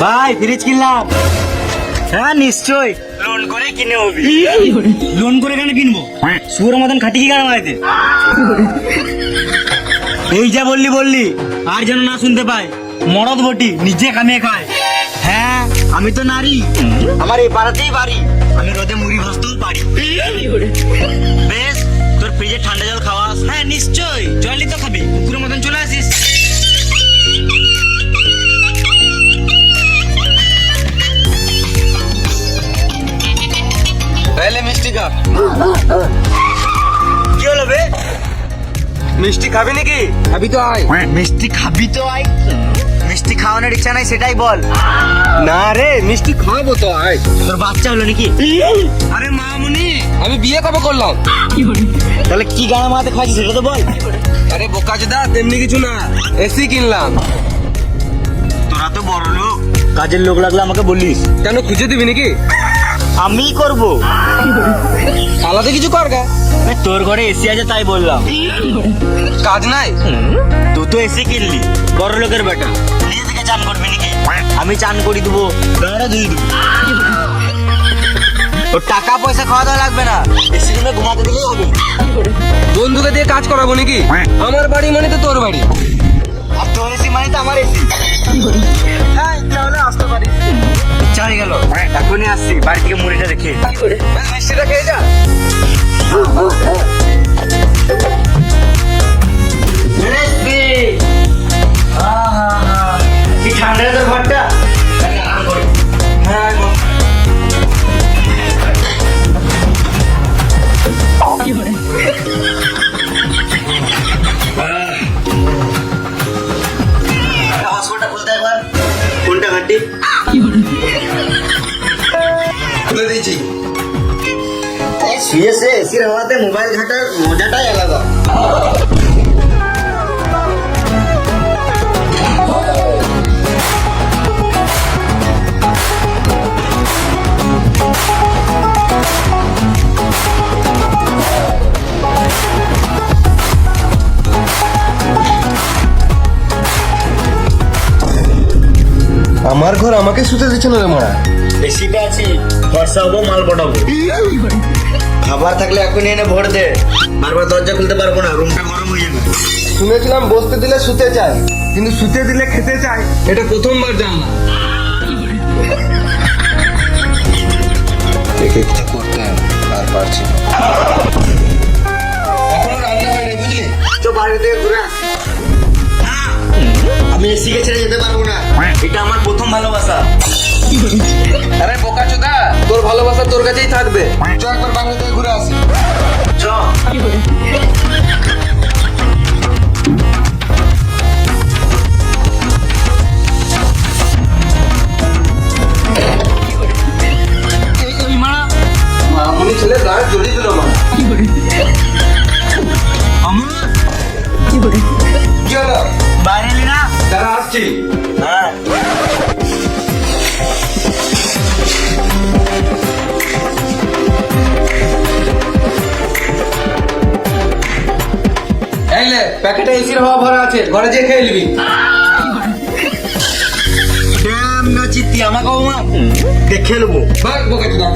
ভাই ফ্রিজ কিনলাম। হ্যাঁ নিশ্চয় লোন করে কিনে হবি। লোন করে কেন কিনবো? সুরের মতন খাটি কি কেন বাড়িতে? এই যা বললি আর যেন না শুনতে পাই। মরদ বটি নিজে কামিয়ে খায়। হ্যাঁ আমি তো নারী, আমার এই পাড়াতেই বাড়ি, আমি রোদে মুড়ি ভাজতেও পারি। বেশ তোর ফ্রিজে ঠান্ডা জল খাওয়াস? হ্যাঁ নিশ্চয়, জলই তো খাবি, কুকুরের মতন চলে আসিস। पहले मिष्टी खा। কি হলো বে? मिष्टी खाबी नाকি? अभी तो आए। মিষ্টি খাবি তো আয়। মিষ্টি খাওয়ানোর ইচ্ছা নাই সেটাই বল। না রে মিষ্টি খাবো তো আয়। তোর বাচ্চা হলো নাকি? আরে মামুনি আমি বিয়ে কবে করলাম? তাহলে কি গানা মারাতে খাওয়াচ্ছিস সেটা তো বল। আরে বোকাচোদা তেমনি কিছু না, এসি কিনলাম। তোরা তো বড় লোক, কাজের লোক লাগলে আমাকে বলিস। কেন খুঁজে দিবি নাকি? আমি করবো। আলাদা কিছু কর গা। তোর ঘরে এসি আছে তাই বললাম। কাজ নাই? তুই তো এসি কিনলি, বড় লোকের বেটা, নিজে থেকে চান করবি নাকি? আমি চান করি দেবো, গাড়া ধুই দেবো। তোর টাকা পয়সা খাওয়া দাওয়া লাগবে না, এসি রুমে ঘুমাতে দিলেই হবে। বন্ধুকে দিয়ে কাজ করাবো নাকি? আমার বাড়ি মানে তো তোর বাড়ি। আর তোর এসি মানে তো আমার এসি। হ্যাঁ ইচ্ছা হলে আসতে পারি। ইচ্ছা হয়ে গেল, এখনই আসছি, বাড়ি থেকে মুড়িটা রেখে। মিষ্টিটা খেয়ে যা। কি ঠান্ডা তোর ঘরটা? হ্যাঁ হসপিটালটা খুলতে একবার। কোনটা ঘাটটি? খুলে দিয়েছি। শুয়ে শুয়ে এসির হাওয়াতে মোবাইল ঘাটার মজাটাই আলাদা। আমার ঘর আমাকে শুতে দিচ্ছে না রে মারা। এসিতে আছি, বর্ষা হবো, মাল পটাবো। খাবার থাকলে এখনই এনে ভর দে, বারবার দরজা খুলতে পারবো না, রুমটা গরম হয়ে যাবে। শুনেছিলাম বসতে দিলে শুতে চায়, কিন্তু শুতে দিলে খেতে চায়, এটা প্রথমবার জানলাম। একে কিছু করতে আর পারছি না। এখনো রান্না হয়নি বুঝলি? তো বাইরে থেকে ঘুরে আস। আমি এসিকে ছেড়ে যেতে পারবো না, এটা আমার প্রথম ভালোবাসা। আরে বোকাচোদা তোর ভালোবাসা তোর কাছেই থাকবে। চ একবার বাংলা থেকে ঘুরে আসি। চ। মামুনি ছেলে গায়ে জড়িয়ে দিল মা। কি হলো? বাইরে এলি না? দাঁড়া আসছি। হ্যাঁ এইলে প্যাকেটে এসির হাওয়া ভরা আছে, ঘরে যেয়ে খেয়ে নিবি। না চিত্তি আমাকে মা দেখে নেবো। ভাগ বোকাচোদা।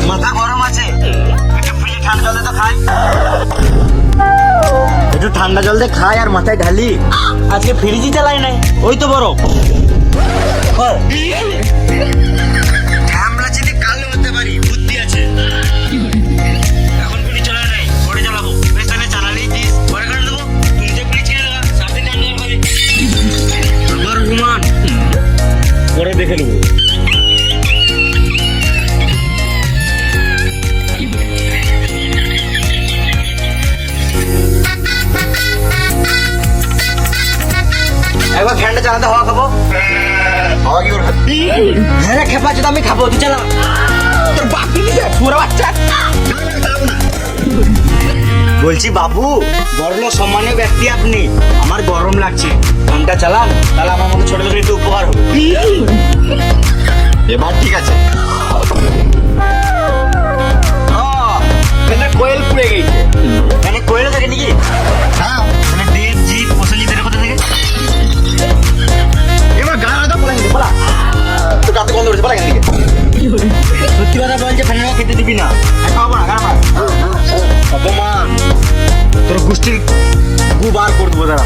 মাথা গরম আছে, একটু ফ্রিজে ঠান্ডা জল দে তো খাই। একটু ঠান্ডা জল দিয়ে খাই আর মাথায় ঢালি। আজকে ফ্রিজই চালাই নাই, ওই তো বরফ। আমরা যদি কালো হতে পারি, বুদ্ধি আছে। এখন ফ্রিজ চলা নাই, পরে চালাবো। বেশ তাহলে চালালেই দিস, পরে কারণ দেবো। তুমি যে ফ্রিজ কিনে দেবা, সাথে ঠান্ডা জল খাবি। আবার ঘুমান, পরে দেখে নেবো। একবার ফ্যানটা চালাতে হাওয়া খাবো। হাওয়া কি করে? হ্যাঁ রে খেপা চোদা, আমি খাবো, তুই চালা। তোর বাপ দিছে পুরো বাচ্চা। বলছি বাবু, বড়লোক সম্মানীয় ব্যক্তি আপনি, আমার গরম লাগছে, ফ্যানটা চালান, তাহলে আমার মতো ছোট লোকের একটু উপকার হবে। এবার ঠিক আছে। কোয়েল ভগবান, তোর গোষ্ঠীর গু বার করে দেবো দাঁড়া।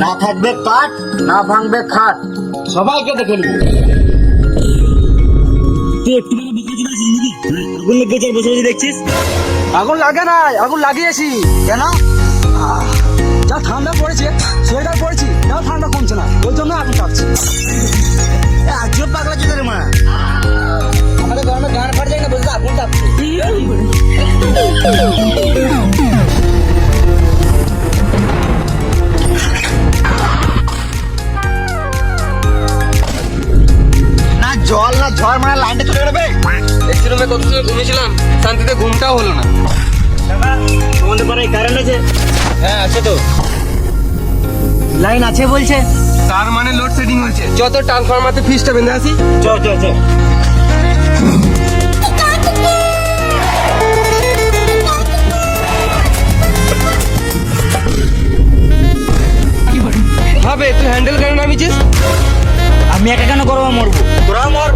না থাকবে কাঠ, না ভাঙবে খাট, সবাইকে দেখে নিবো। তুই একটু আগুন লেগেছে বসে বসে দেখছিস? আগুন লাগে না, আগুন লাগিয়েছি। কেন? যা ঠান্ডা পড়েছে, সোয়েটার পরেছি, তাও ঠান্ডা কমছে না, ওই জন্য আগুন কাটছি। আজও পাগলা চোখের মা, আমাদের গরমে গান ফাট যায় না, বলতে আগুন কাটছে। না জল না ঝড় মানে লাইনটা চলে গেলে। এসি রুমে কত সময় ঘুমিয়েছিলাম, শান্তিতে ঘুমটাও হলো না। তোমাদের পাড়ায় কারেন্ট আছে? হ্যাঁ আছে তো। লাইন আছে বলছে। তার মানে লোডশেডিং হয়েছে। যত ট্রান্সফরমারতে ফিসটা বেঁধে আসি। চ চ চ। ভাবে তুই হ্যান্ডেল কেন নামিয়েছিস? আমি একা কেন করবো, মরবো? তোরা মর,